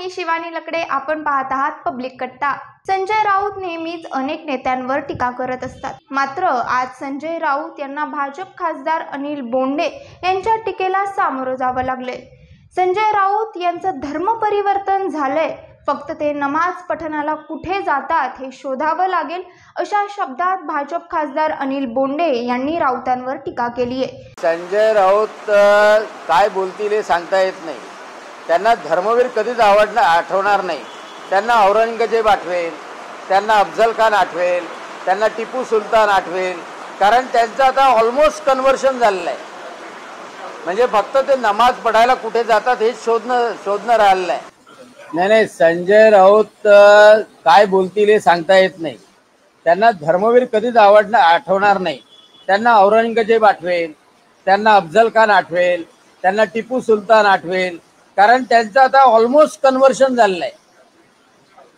मी शिवानी लकडे, आपण पाहत आहात पब्लिक कट्टा। संजय राऊत नेहमीच अनेक नेत्यांवर टीका करत असतात, मात्र आज संजय राऊत यांना भाजप खासदार अनिल बोंडे यांच्या टीकेला सामोरं जावं लागले। संजय राऊत यांचं धर्म परिवर्तन झालंय, फक्त ते नमाज पठणाला कुठे जातात हे शोधावं लागेल, अशा शब्दात भाजप खासदार अनिल बोंडे यांनी राऊतांवर टीका केली आहे। संजय राऊत काय बोलतील हे सांगता येत नाही। त्यांना धर्मवीर कधीच आठवणार नाही। त्यांना औरंगजेब आठवेल, त्यांना अफजल खान आठवेल, त्यांना टिपू सुलतान आठवेल, कारण त्यांचं आता ऑलमोस्ट कन्व्हर्शन झालेलं आहे। म्हणजे फक्त ते नमाज पढायला कुठे जातात हे शोधणं राहिलेलं आहे। नाही, संजय राऊत काय बोलतील हे सांगता येत नाही। त्यांना धर्मवीर कधीच आठवणार नाही। त्यांना औरंगजेब आठवेल, त्यांना अफजल खान आठवेल, त्यांना टिपू सुलतान आठवेल, कारण त्यांचं आता ऑलमोस्ट कन्व्हर्शन झालेलं आहे।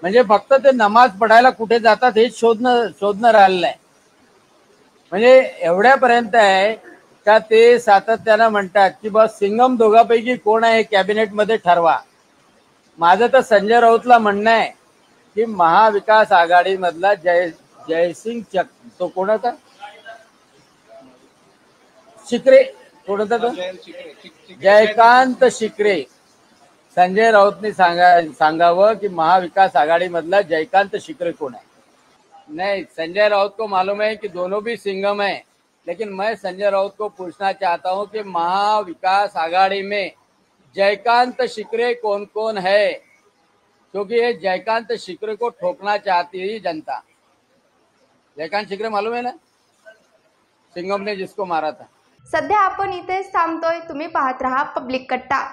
म्हणजे फक्त ते नमाज पढायला कुठे जातात हे शोधणं राहिलेलं आहे। म्हणजे एवढ्यापर्यंत आहे का ते सातत्यानं म्हणतात की बस सिंगम दोघांपैकी कोण आहे कॅबिनेटमध्ये ठरवा। माझं तर संजय राऊतला म्हणणं आहे की महाविकास आघाडीमधला जयसिंग तो कोणाचा शिकरे, कोणाचा तो जयकांत शिकरे, संजय राऊतने सांगावं कि महाविकास आघाड़ी मधला जयकांत शिकरे कौन है। नहीं, संजय राउत को मालूम है कि दोनों भी सिंघम है, लेकिन मैं संजय राउत को पूछना चाहता हूं कि महाविकास आघाड़ी में जयकांत शिकरे कौन कौन है, क्योंकि ये जयकांत शिकरे को ठोकना चाहती है जनता। जयकांत शिकरे मालूम है ना, सिंघम ने जिसको मारा था। सध्या आपण इथेच थांबतोय, तुम्ही पाहत रहा पब्लिक कट्टा।